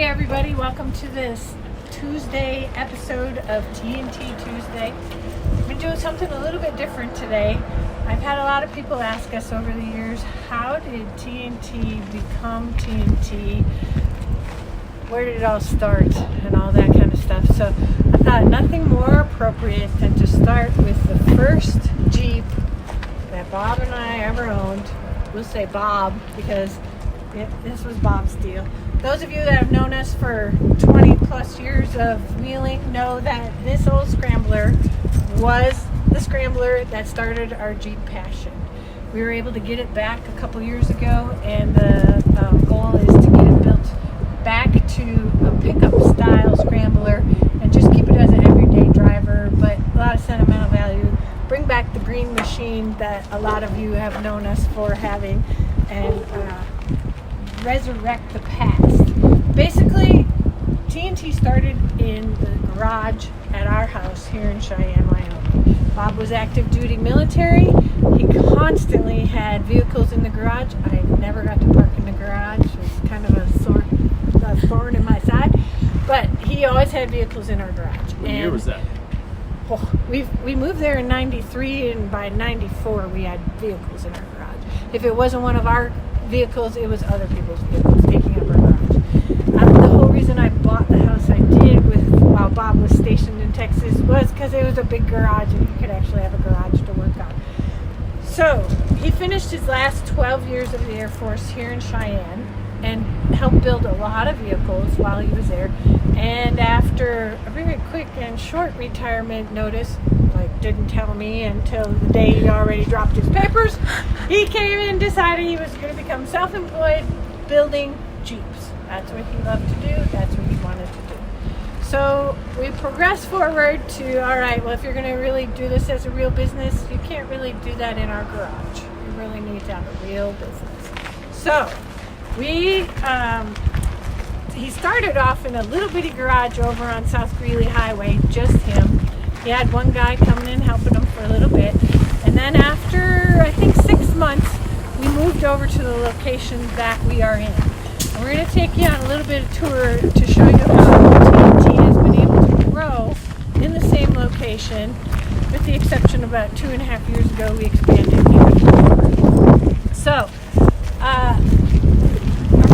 Hey everybody, welcome to this Tuesday episode of TNT Tuesday. We're doing something a little bit different today. I've had a lot of people ask us over the years, how did TNT become TNT? Where did it all start and all that kind of stuff. So I thought nothing more appropriate than to start with the first Jeep that Bob and I ever owned. We'll say Bob because this was Bob's deal. Those of you that have known us for 20 plus years of wheeling know that this old Scrambler was the Scrambler that started our Jeep passion. We were able to get it back a couple years ago, and the goal is to get it built back to a pickup style Scrambler and just keep it as an everyday driver, but a lot of sentimental value. Bring back the green machine that a lot of you have known us for having, and resurrect the past. Basically, TNT started in the garage at our house here in Cheyenne, Wyoming. Bob was active duty military. He constantly had vehicles in the garage. I never got to park in the garage. It was kind of a thorn in my side. But he always had vehicles in our garage. What year was that? Well, we moved there in 93, and by 94 we had vehicles in our garage. If it wasn't one of our vehicles, it was other people's vehicles taking up our garage. The whole reason I bought the house I did while Bob was stationed in Texas was because it was a big garage and he could actually have a garage to work on. So he finished his last 12 years of the Air Force here in Cheyenne and helped build a lot of vehicles while he was there. And after a very quick and short retirement notice, didn't tell me until the day he already dropped his papers, he came in and decided he was going to become self-employed building Jeeps. That's what he loved to do. That's what he wanted to do. So we progressed forward to, all right, well, if you're going to really do this as a real business, you can't really do that in our garage. You really need to have a real business. So he started off in a little bitty garage over on S Greeley Highway, just him. He had one guy coming in helping him for a little bit, and then after I think 6 months we moved over to the location that we are in. And we're going to take you on a little bit of tour to show you how TNT has been able to grow in the same location, with the exception of about 2.5 years ago we expanded even more. So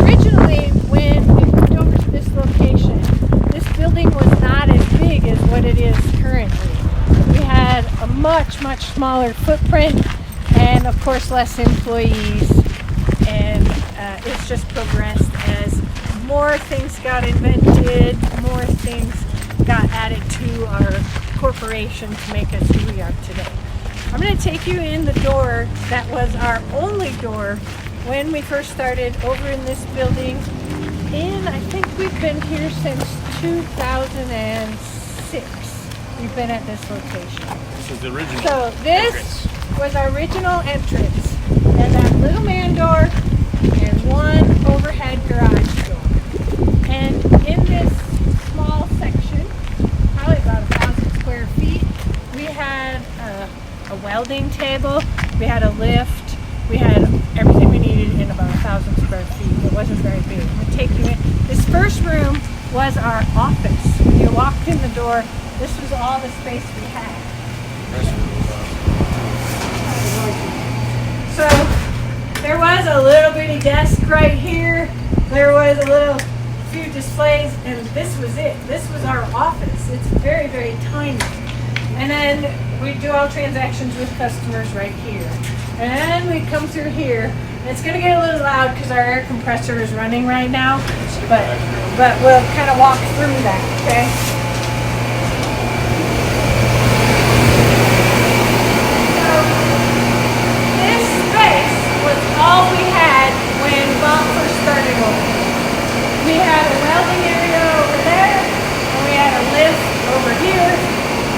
originally when we moved over to this location, this building was not as big as what it is currently. We had a much smaller footprint and of course less employees, and it's just progressed as more things got invented, more things got added to our corporation to make us who we are today. I'm going to take you in the door that was our only door when we first started over in this building. I think we've been here since 2006. We've been at this location. This is the original. So this was our original entrance, and that little man door and one overhead garage door. And in this small section, probably about 1,000 square feet, we had a welding table, we had a lift, we had everything we needed in about 1,000 square feet. It wasn't very big. We'll take you in. This first room was our office. When you walked in the door, this was all the space we had. So there was a little bitty desk right here. There was a few displays, and this was it. This was our office. It's very, very tiny. And then we do all transactions with customers right here. And then we come through here. It's going to get a little loud because our air compressor is running right now, but we'll kind of walk through that, okay? So this space was all we had when Bob first started over. We had a welding area over there, and we had a lift over here,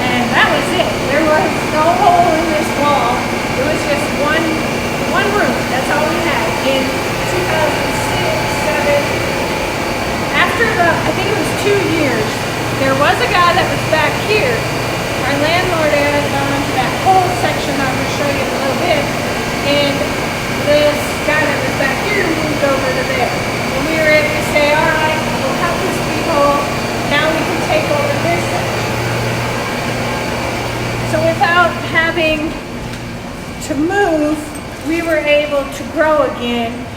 and that was it. There was no hole in this wall. It was just one room. That's all we had in 2006, 2007. After I think it was 2 years, there was a guy that was back here. Our landlord added on to that whole section I'm going to show you in a little bit, and this guy that was back here moved over to there. And we were able to say, all right, well, how can having to move, we were able to grow again,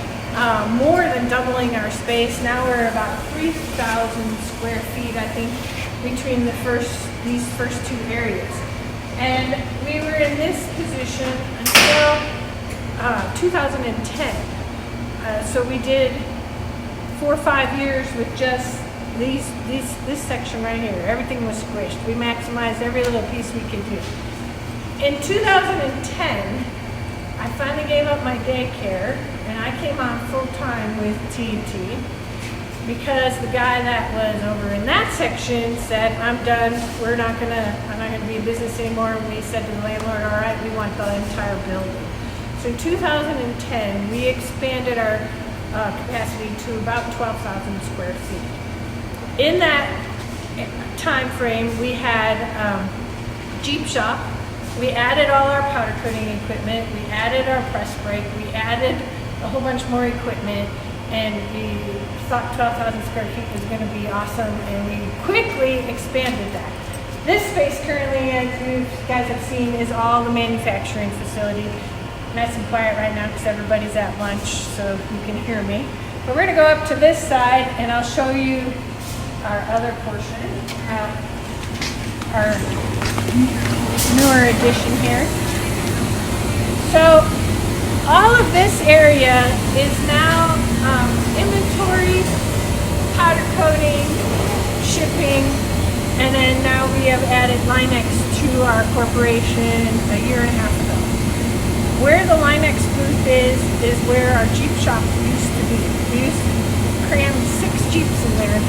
more than doubling our space. Now we're about 3,000 square feet, I think, between these first two areas. And we were in this position until 2010. So we did 4 or 5 years with just this section right here. Everything was squished. We maximized every little piece we could do. In 2010, I finally gave up my daycare and I came on full time with TNT because the guy that was over in that section said, I'm done. I'm not gonna be in business anymore. And we said to the landlord, all right, we want the entire building. So in 2010, we expanded our capacity to about 12,000 square feet. In that time frame, we had Jeep shop. We added all our powder coating equipment. We added our press brake. We added a whole bunch more equipment, and we thought 12,000 square feet was going to be awesome, and we quickly expanded that. This space currently, as you guys have seen, is all the manufacturing facility. Nice and quiet right now because everybody's at lunch, so you can hear me. But we're going to go up to this side, and I'll show you our other portion, our newer addition here. So all of this area is now inventory, powder coating, shipping, and then now we have added Linex to our corporation a year and a half ago. Where the Linex booth is where our Jeep shop used to be. We used to cram 6 Jeeps in there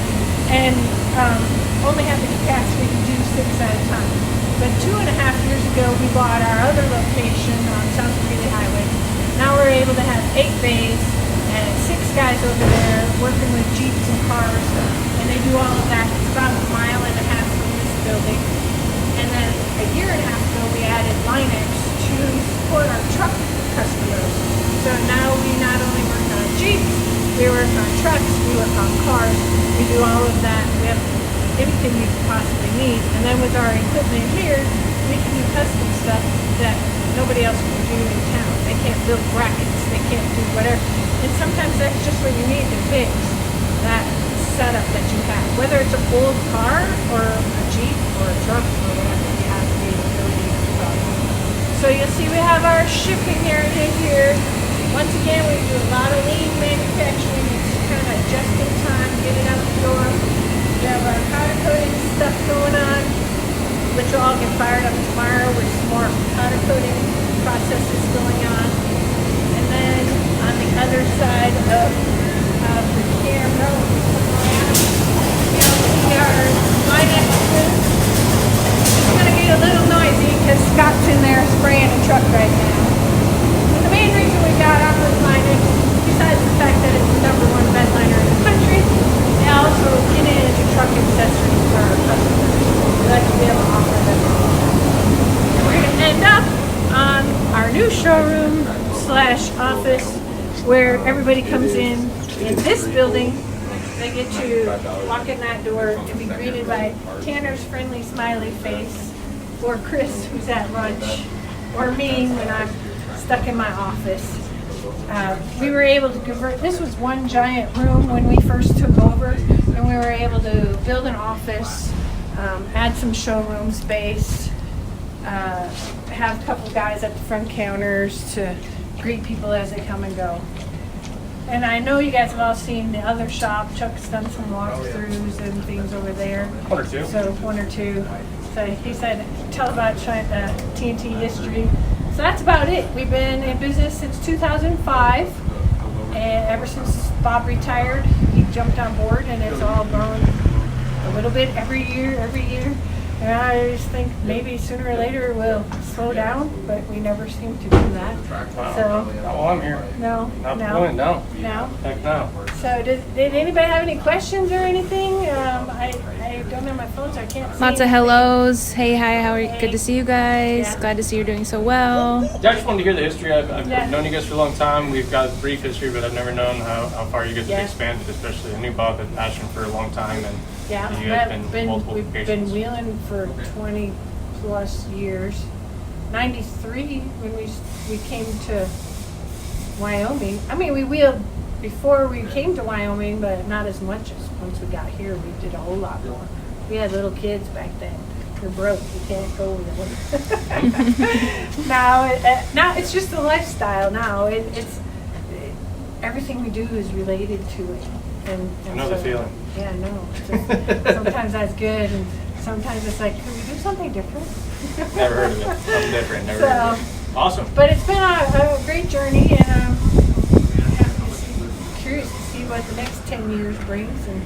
and only have the capacity to do 6 at a time. But 2.5 years ago, we bought our other location on South Greeley Highway. Now we're able to have 8 bays and 6 guys over there working with Jeeps and cars, and they do all of that. It's about 1.5 miles from this building. And then a year and a half ago, we added Linex to support our truck customers. So now we not only work on Jeeps, we work on trucks, we work on cars, we do all of that. We have everything you could possibly need. And then with our equipment here, we can do custom stuff that nobody else can do in town. They can't build brackets, they can't do whatever. And sometimes that's just what you need to fix that setup that you have. Whether it's an old car or a Jeep or a truck or whatever, you have the ability to do it. So you'll see we have our shipping area here. Once again, we do a lot of lean manufacturing. It's kind of just in time, get it out the door. We have our powder coating stuff going on, which will all get fired up tomorrow with some more powder coating processes going on. And then on the other side of the camera, we come around, you'll see our Linex booth. It's going to get a little noisy because Scott's in there spraying a truck right now. But the main reason we got on with Linex, besides the fact that it's the #1 bed liner in the country, they also get into truck accessories for our customers. We like to be able to offer them all. And we're going to end up on our new showroom / office where everybody comes in this building. They get to walk in that door and be greeted by Tanner's friendly smiley face, or Chris who's at lunch, or me when I'm stuck in my office. We were able to convert, this was one giant room when we first took over, and we were able to build an office, add some showroom space, have a couple guys at the front counters to greet people as they come and go. And I know you guys have all seen the other shop. Chuck's done some walkthroughs and things over there. 1 or 2. So 1 or 2. So he said, tell about TNT history. So that's about it. We've been in business since 2005. And ever since Bob retired, he jumped on board, and it's all grown a little bit every year. And I just think maybe sooner or later we'll slow down, but we never seem to do that. So, well, I'm here. No. No. Heck no. So did anybody have any questions or anything? I don't have my phone, so I can't see. Lots of hellos. Hey, hi, how are you? Good to see you guys. Yeah. Glad to see you're doing so well. Yeah, I just wanted to hear the history. I've Yeah. known you guys for a long time. We've got a brief history, but I've never known how far you guys have expanded, especially. I knew Bob had passion for a long time, and Yeah, you guys been multiple we've locations. been wheeling for 20 plus years. '93 when we came to Wyoming. I mean, we wheeled before we came to Wyoming, but not as much as once we got here. We did a whole lot more. We had little kids back then. We're broke. We can't go with them. Now it's just a lifestyle. Now it's everything we do is related to it. And I know the feeling. Yeah, I know. Sometimes that's good, and sometimes it's like, can we do something different? Never heard of it. Something different. Never heard of it. Awesome. But it's been a great journey, and I'm curious to see what the next 10 years brings, and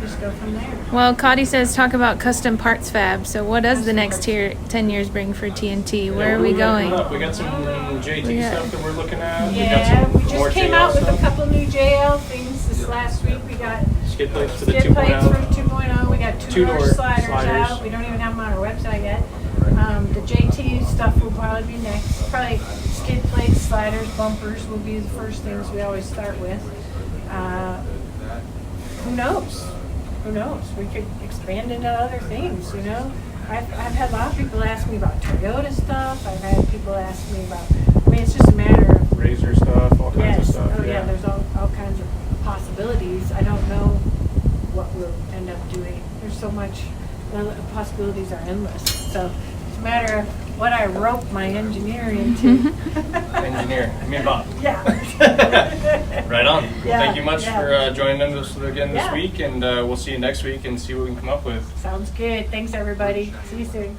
just go from there. Well, Cody says talk about custom parts fab. So what does the next 10 years bring for TNT? Where are we going? We got some JT stuff that we're looking at. Yeah, we more just came JL out with stuff. a couple new JL things this last week. We got Skid plates for the skid plates 2.0. for 2.0. We got two-door sliders out. We don't even have them on our website yet. The JT stuff will probably be next. Probably skid plates, sliders, bumpers will be the first things we always start with. Who knows? Who knows? We could expand into other things, you know? I've had a lot of people ask me about Toyota stuff. I've had people ask me about, I mean, it's just a matter of Razor stuff, all kinds of stuff. Oh yeah, there's all kinds of possibilities. I don't know what we'll end up doing. There's so much, the possibilities are endless. So it's a matter of what I rope my engineer into. Engineer, me and Bob. Yeah. Right on. Yeah, Thank you much for joining us again this Yeah. week, and we'll see you next week and see what we can come up with. Sounds good. Thanks everybody. See you soon.